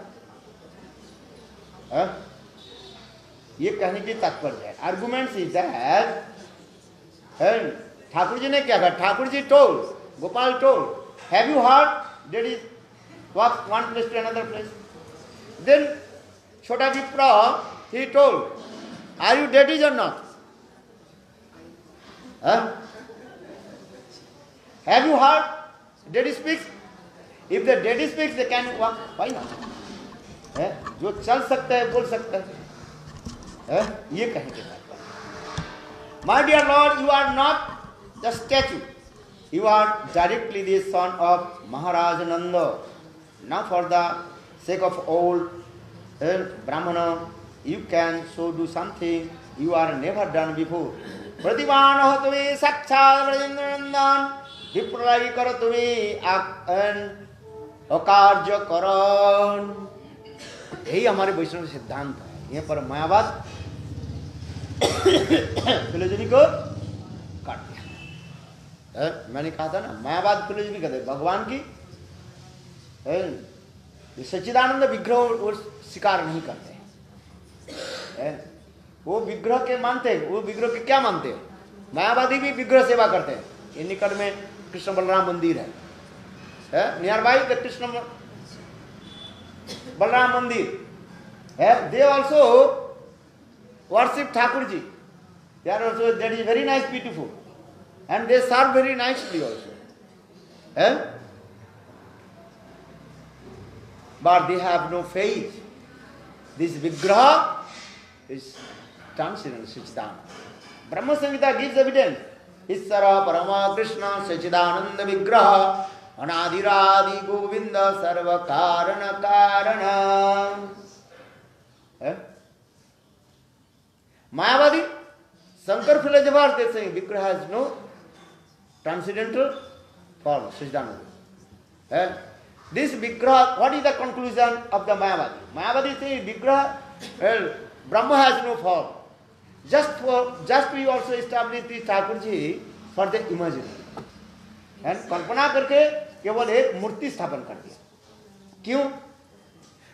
ये कहने की तात्पर्य है। Arguments is that, Thakur ji ने क्या कहा? Thakur ji told, Gopal told, have you heard that is walk one place to another place? Then Chota Vipra, he told, are you deities or not? Have you heard deity speaks? If the deity speaks, they can walk. Why not? जो चल सकता है बोल सकता है, ये कहेंगे। My dear Lord, you are not the statue. You are directly the son of Maharaj Nanda. Now for the sake of old Brahmana, you can so do something you are never done before. Pratibana ho tumi sakshat Brajendrandan, vipralagi karo tumi akarya karan. यही हमारे वैष्णव सिद्धांत है। यहाँ पर मायावाद philosophy को काट दिया। मैंने कहा था ना, मायावाद फिलोसफी कहते हैं भगवान की सच्चिदानंद विग्रह वो स्वीकार नहीं करते हैं। वो विग्रह के मानते हैं, वो विग्रह के क्या मानते हैं? मायावादी भी विग्रह सेवा करते हैं। ये निकट में कृष्ण बलराम मंदिर है, near by the Krishna Balaram मंदिर है। They also worship Thakur ji. They are also, that is very nice, beautiful, and they serve very nicely also. Eh? But they have no faith. This Vigraha is transcendental Sachidananda. Brahma Samhita gives evidence. Issara Parama Krishna Sachidananda Vigraha Anadiradi Govinda Sarva Karana Karana. Eh? Mayavadi, Shankar philosophers, they say Vigraha has no transcendental form, Sachidananda. Eh? This Vigraha, what is the conclusion of the Mayavadi? Mayavadi says Vigraha, well, Brahma has no form. Just we also establish this Thakurji for the imaginary. And कल्पना करके केवल एक मूर्ति स्थापन कर दिया. क्यों?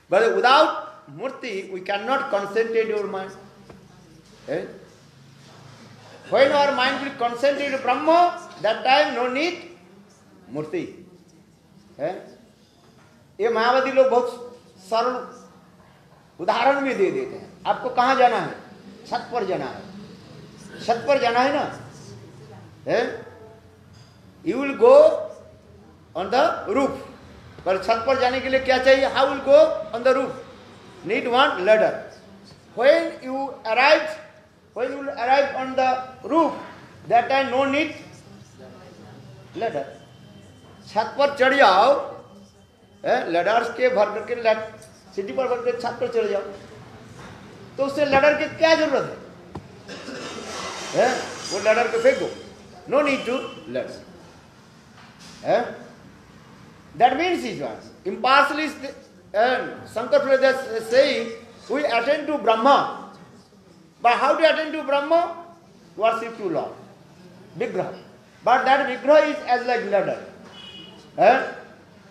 But without Murthy, we cannot concentrate your mind. Eh? When our mind will concentrate to Brahma, that time no need Murthy. Eh? ये मायावादी लोग बहुत सरल उदाहरण भी दे देते हैं. आपको कहाँ जाना है? छत पर जाना है. छत पर जाना है ना? You will go on the roof. पर छत पर जाने के लिए क्या चाहिए? How will go on the roof? Need one ladder. When you arrive on the roof, that time no need ladder. छत पर चढ़ जाओ. लडार्स के भर करके सिटी पर भर के छत पर चढ़ जाओ तो उससे लडर की क्या जरूरत है? वो लडर को फेंक दो. No need to ladder. That means is what impartially Shankar Prabhupada is saying we attend to Brahma, but how to attend to Brahma? Worship to Lord Vigraha, but that Vigraha is as like ladder.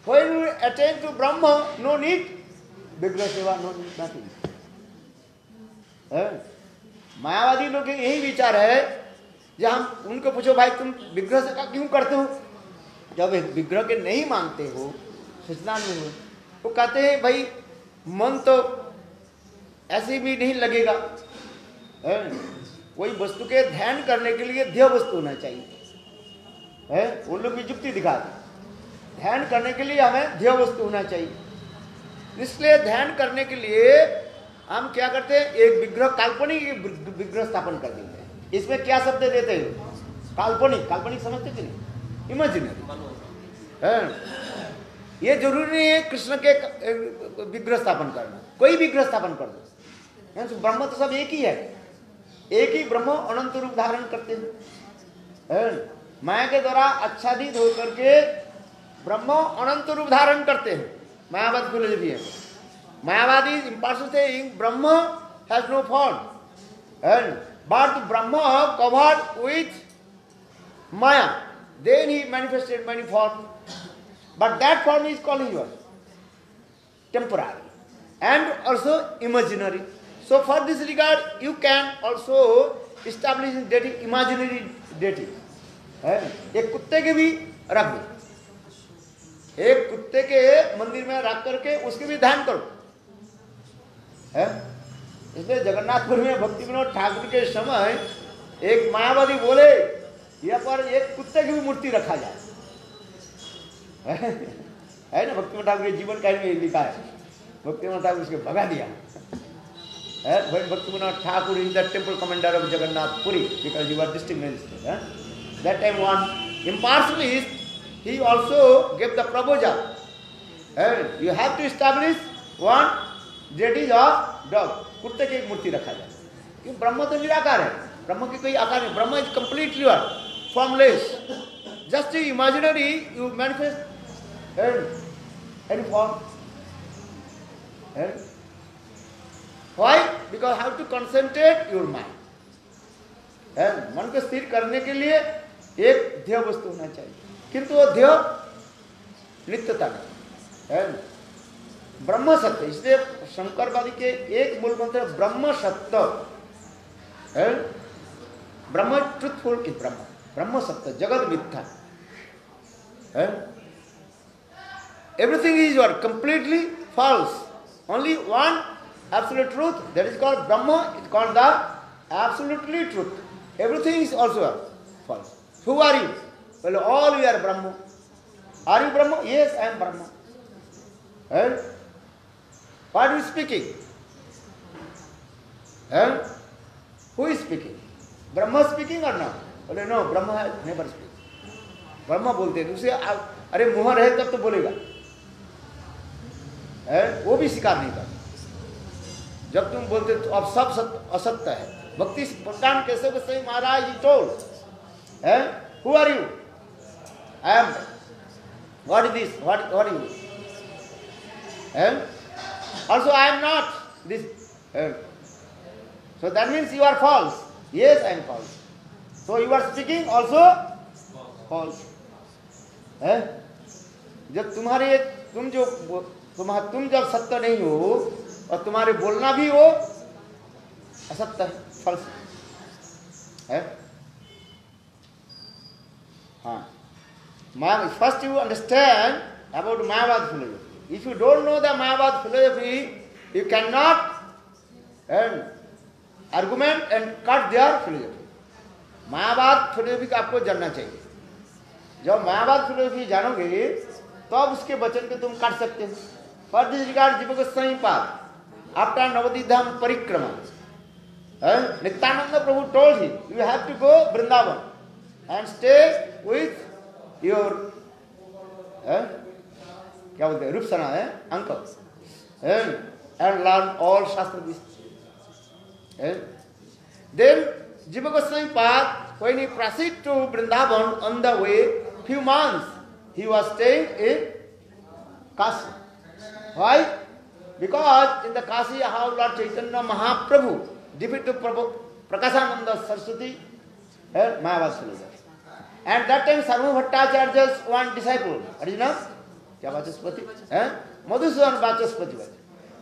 When we attend to Brahma, no need Vigraha Seva, no need nothing. मायावादी लोग यही विचार है. जब हम उनको पूछो भाई तुम विग्रह से क्यों करते हो, जब विग्रह के नहीं मानते हो, सचनान में हो, वो कहते हैं भाई मन तो ऐसे भी नहीं लगेगा. कोई वस्तु के ध्यान करने के लिए ध्येय वस्तु होना चाहिए. वो लोग भी युक्ति दिखाते. ध्यान करने के लिए हमें ध्येय वस्तु होना चाहिए. इसलिए ध्यान करने के लिए हम क्या करते हैं? एक विग्रह, काल्पनिक विग्रह स्थापन कर देते हैं. इसमें क्या शब्द देते हैं? काल्पनिक. काल्पनिक समझते कि नहीं? इमेजिनरी. ये जरूरी नहीं है कृष्ण के विग्रह स्थापन करना. कोई विग्रह स्थापन कर दो. ब्रह्म तो सब एक ही है. एक ही ब्रह्म अनंत रूप धारण करते हैं. माया के द्वारा आच्छादित होकर के ब्रह्म अनंत रूप धारण करते हैं. मायावाद फिलोसफी है. Mayavadi is impartial saying Brahma has no form, but Brahma covered with Maya. Then he manifested many forms, but that form is called yours, temporary and also imaginary. So for this regard, you can also establish deity, imaginary deity. एक कुत्ते के भी रख दो. एक कुत्ते के मंदिर में रख करके उसके भी ध्यान करो. इसलिए जगन्नाथपुर में भक्ति विनोद ठाकुर के समय एक मायावादी बोले यहाँ पर एक कुत्ते की भी मूर्ति रखा जाए. है ना? भक्ति विनोद ठाकुर के जीवन काल में लिखा है. भक्ति विनोद ठाकुर उसके भगा दिया. भक्ति Vinod Thakur is the temple commander of Jagannath Puri because he was district magistrate. That time one impartialist, he also gave the proposal. You have to establish one deity of dog. कुत्ते की एक मूर्ति रखा जाए. क्योंकि ब्रह्म तो निराकार है. ब्रह्म की कोई आकार नहीं. ब्रह्म is completely formless. Just imaginary you manifest any form. Why? Because how to concentrate your mind. मन को स्थिर करने के लिए एक ध्येय वस्तु होना चाहिए. किंतु वो ध्येय नित्यता नहीं. ब्रह्म सत्य. इसलिए शंकरवादी के एक मूल मंत्र ब्रह्म सत्य. ब्रह्म ट्रुथफुल इज ब्रह्म. ब्रह्म सत्य. जगत मिथ्या. Everything is your completely false. Only one absolute truth. That is called Brahma. It's called the absolutely truth. Everything is also false. Who are you? Well, all you are Brahma. Are you Brahma? Yes, I am Brahma. And what are you speaking? And who is speaking? Brahma speaking or not? बोले no, Brahma has never speak. Brahma बोलते हैं दूसरे अरे मुँह रहे तब तो बोलेगा, वो भी स्वीकार नहीं करता। जब तुम बोलते तो अब सब असत्य है। Bhakti Pradhan Keshav Goswami Maharaj he told, who are you? I am. What is this? What are you? Also I am not this. So that means you are false. Yes, I am false. So you are speaking also false. जब तुम जब सत्य नहीं हो और तुम्हारे बोलना भी हो असत्य है, फॉल्स है। हाँ, first you understand about Mayavad philosophy. If you don't know the Mayavad philosophy, you cannot argument and cut their philosophy. Mayavad philosophy का आपको जानना चाहिए। जब मायावाद फिलोसफी जानोगे तब उसके वचन को तुम काट सकते हो। फॉर दिस रिगार्ड जीव गोस्वामी पाद after Navadeep Dham parikrama, Nityanand Prabhu told him, you have to go Vrindavan and stay with your क्या बोलते हैं रूपसना है uncle and learn all shastra. Then Jiva Goswami पाद when he proceeded to Vrindavan, on the way, few months, he was staying in Kashi. Why? Because in the Kashi, how Lord Chaitanya Mahaprabhu defeated Prakashananda Saraswati, Mayavad philosophy. And that time, Sarva Bhattacharya's one disciple, what is his name? Kya Vachaspati? Madhusudan Vachaspati.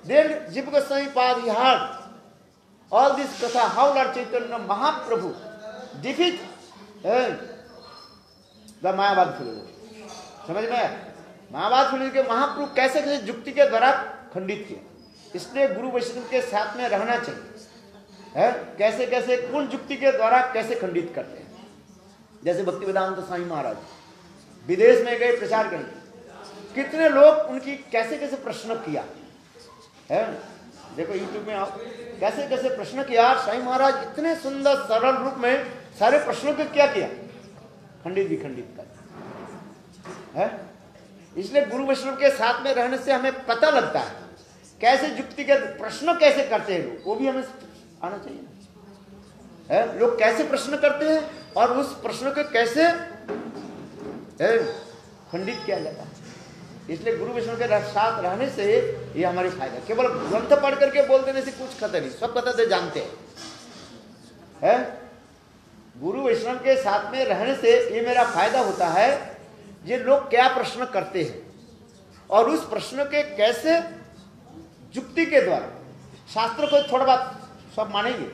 Then Jiva Goswami Pad, he heard all this katha, how Lord Chaitanya Mahaprabhu defeat the मायावाद philosophy. समझ में आया? मायावाद philosophy के महाप्रभु कैसे कैसे युक्ति के द्वारा खंडित किए, इसलिए गुरु वैष्णव के साथ में रहना चाहिए। कैसे कैसे कौन युक्ति के द्वारा कैसे खंडित करते हैं। जैसे भक्ति वेदांत स्वामी महाराज विदेश में गए प्रचार करने, कितने लोग उनकी कैसे कैसे प्रश्न किया है। देखो यूट्यूब में आप कैसे कैसे प्रश्न किया। स्वामी महाराज इतने सुंदर सरल रूप में सारे प्रश्नों को क्या किया, खंडित भी खंडित कर है। इसलिए गुरु वैष्णव के साथ में रहने से हमें पता लगता है कैसे युक्ति के प्रश्न कैसे करते हैं लोग, वो भी हमें आना चाहिए है। लोग कैसे प्रश्न करते हैं और उस प्रश्न को कैसे खंडित किया जाता है। इसलिए गुरु वैष्णव के साथ रहने से ये हमारी फायदा। केवल ग्रंथ पढ़ करके बोल देने से कुछ खतरा नहीं, सब कथा तो जानते हैं। गुरु वैष्णव के साथ में रहने से ये मेरा फायदा होता है, ये लोग क्या प्रश्न करते हैं और उस प्रश्न के कैसे युक्ति के द्वारा, शास्त्र को थोड़ा बात सब मानेंगे।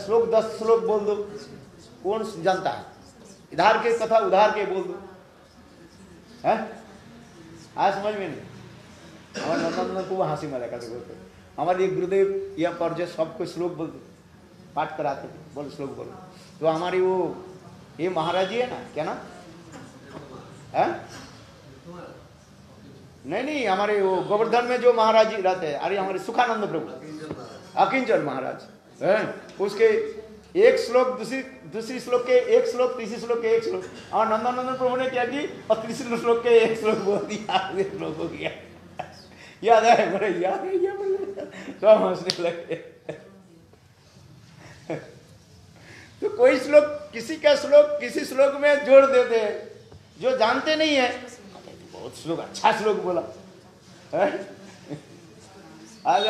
श्लोक 10 श्लोक बोल दो, कौन जानता है? इधर के कथा उधार के बोल दो, है आज समझ में नहीं। हमारे नंदन को हंसी मजाक करते बोलते, हमारे एक गुरुदेव यह पर जो सबको श्लोक बोल पाठ कराते थे, बोल श्लोक बोलो। तो हमारी वो ये महाराज जी है ना, क्या ना है? नहीं हमारे वो गोवर्धन में जो महाराज जी रहते हैं, अरे हमारे सुखानंद प्रभु अकिंचन महाराज है, उसके एक श्लोक दूसरी श्लोक के एक श्लोक, तीसरी श्लोक के एक श्लोक, और नंदन प्रभु ने क्या की और तीसरी श्लोक के एक श्लोक बोल दिया, श्लोक हो गया। याद है मेरे, याद है, सब हंसने लगे। तो कोई श्लोक किसी का श्लोक किसी श्लोक में जोड़ देते हैं, जो जानते नहीं है बहुत श्लोक अच्छा श्लोक बोला आज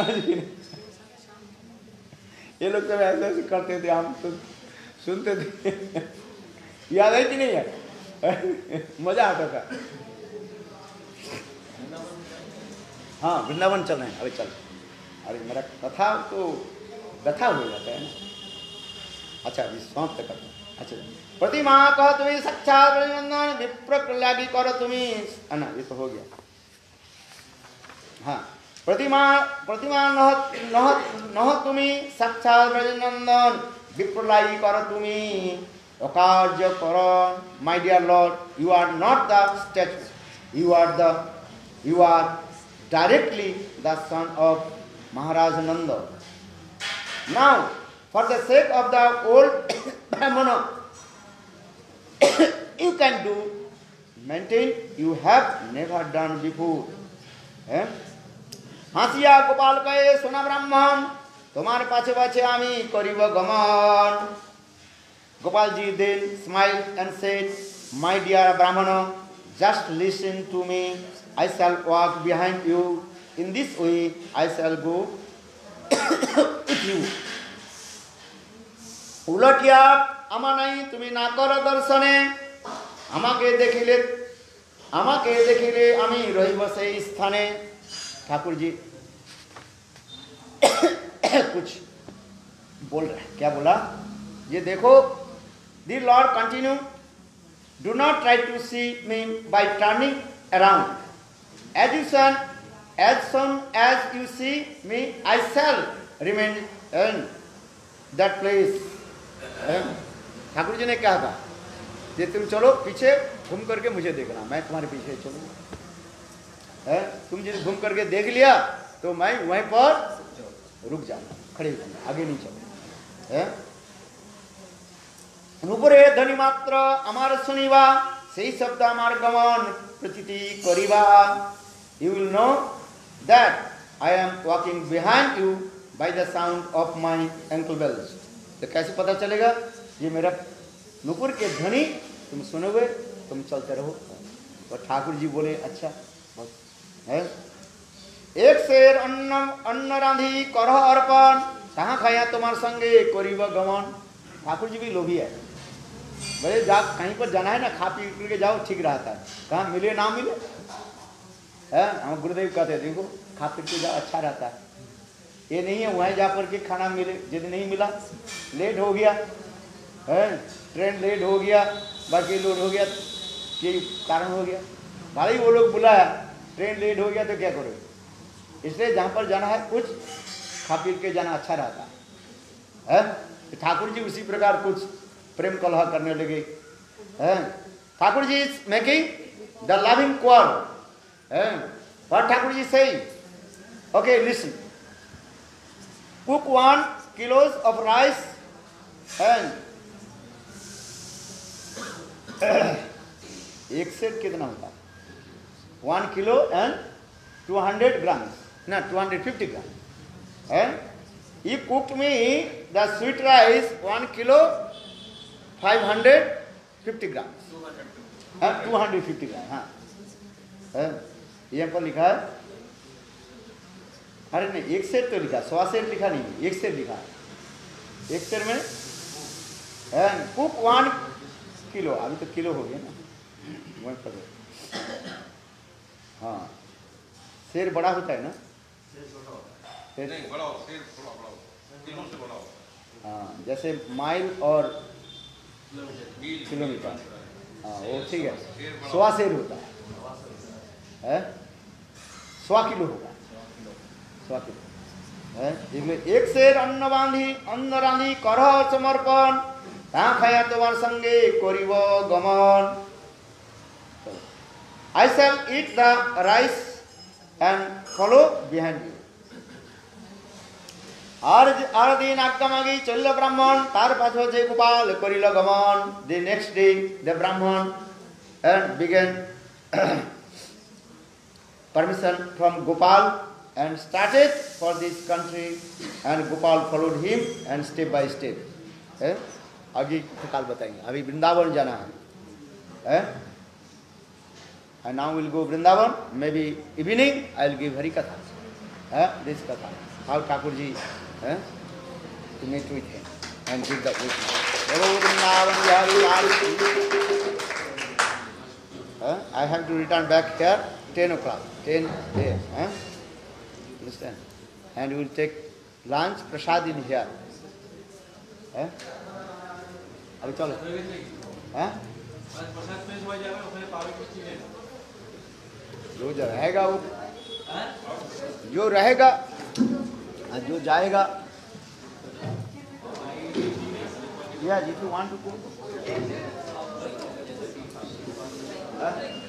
ये लोग तो ऐसे ऐसे करते थे, हम तो सुनते थे। याद है कि नहीं है? मजा आता था। हाँ वृंदावन चल रहे हैं, अरे चल, अरे मेरा कथा तो कथा हो जाता है ना। अच्छा अभी समाप्त करते हैं। अच्छा प्रतिमा कह तुम्हें साक्षात ब्रजनंदन विप्र लागी करो तुम्हें, ना ये तो हो गया। हाँ प्रतिमा नह तुम्हें साक्षात ब्रजनंदन विप्र लागी करो तुम्हें, Akarja Karan, my dear Lord, you are not the statue. You are directly the son of Maharaj Nanda. Now, for the sake of the old Brahmana, you can do, maintain, you have never done before. हासिया Gopal कहे सोना ब्राह्मण तुम्हारे पाछे पाछे आमी करीब गमन. Gopal ji then smiled and said, my dear Brahmana, just listen to me. I shall walk behind you. In this way, I shall go with you. उलटिया आमा नहीं तुम्हें ना करो दर्शने आमाके देखिले आमी रहिब सेई स्थाने. ठाकुर जी कुछ बोल रहे हैं. क्या बोला? ये देखो, the Lord continue, do not try to see me by turning around. As soon as you see me, I shall remain in that place. Thakur ji ने क्या कहा? ये तुम चलो पीछे घूम करके मुझे देखना, मैं तुम्हारे पीछे चलूंगा. तुम जिस घूम करके देख लिया तो मैं वहीं पर रुक जाऊंगा, खड़े हो जाऊंगा, आगे नहीं चलूंगा. नुपुरे ध्वनि मात्र आमार सुनिबा सेई शब्द आमार गमन प्रतीति करिबा. You will know that I am walking behind you by the sound of my ankle bells. तो कैसे पता चलेगा? ये मेरा नुपुर के ध्वनि तुम सुनोगे, तुम चलते रहो. और ठाकुर जी बोले अच्छा है. एक शेर अन्न रांधी करह अर्पण कहाँ खाया तुम्हारे संगे करीब गमन. ठाकुर जी भी लोभी है. बोले जा कहीं पर जाना है ना, खा पी करके जाओ, ठीक रहता है. कहाँ मिले ना मिले है, हम गुरुदेव कहते हैं देखो खा पी के जाओ, अच्छा रहता है. ये नहीं है वहीं जा कर के खाना मिले. यदि नहीं मिला, लेट हो गया है, ट्रेन लेट हो गया, बाकी लोड हो गया, ये कारण हो गया. भाई वो लोग बुलाया, ट्रेन लेट हो गया तो क्या करोगे? इसलिए जहाँ पर जाना है कुछ खा पी के जाना अच्छा रहता है. ठाकुर जी उसी प्रकार कुछ प्रेम कलह करने लगे. Thakur ji is making the loving quarrel. What Thakur ji saying? Okay, listen. Cook 1 kilos of rice and एक सेट कितना होता है? 1 kilo and 200 grams. No, 250 grams. And he cooked me the sweet rice 1 kilo 550 grams. 250 grams. हाँ. यहाँ पर लिखा है. अरे नहीं, एक सेर तो लिखा, 100 सेर लिखा नहीं, एक सेर लिखा. एक सेर में कुक 1 किलो. अभी तो किलो हो गया ना, वहीं पर. हाँ, शेर बड़ा होता है ना. नहीं, बड़ा हो, शेर थोड़ा बड़ा हो, किलो से बड़ा हो. हाँ, जैसे माइल और किलोमीटर. हाँ, वो ठीक है. 100 शेर होता है. 100 किलो होगा. 100 किलो. एक शेर अन्न रांधी करह समर्पण कहाँ खाया तुम्हार संगे करिब गमन. I shall eat the rice and follow behind you. আর দিন আজ্ঞামাগি চলল ব্রাহ্মণ তার পাছো যে গোপাল করিল গমন. The next day the Brahman and began permission from Gopal and started for this country, and Gopal followed him and step by step. आगे काल बताएंगे. अभी वृंदावन जाना है. And now we'll go Vrindavan. Maybe evening I'll give Hari Katha. This Katha. How Thakur ji to meet with him and give the wisdom. I have to return back here 10 o'clock. 10 a.m. Understand? And we will take lunch, prasad in here. अभी चलो. जो रहेगा वो, जो रहेगा, जो जाएगा Yes, if you want to go. Huh?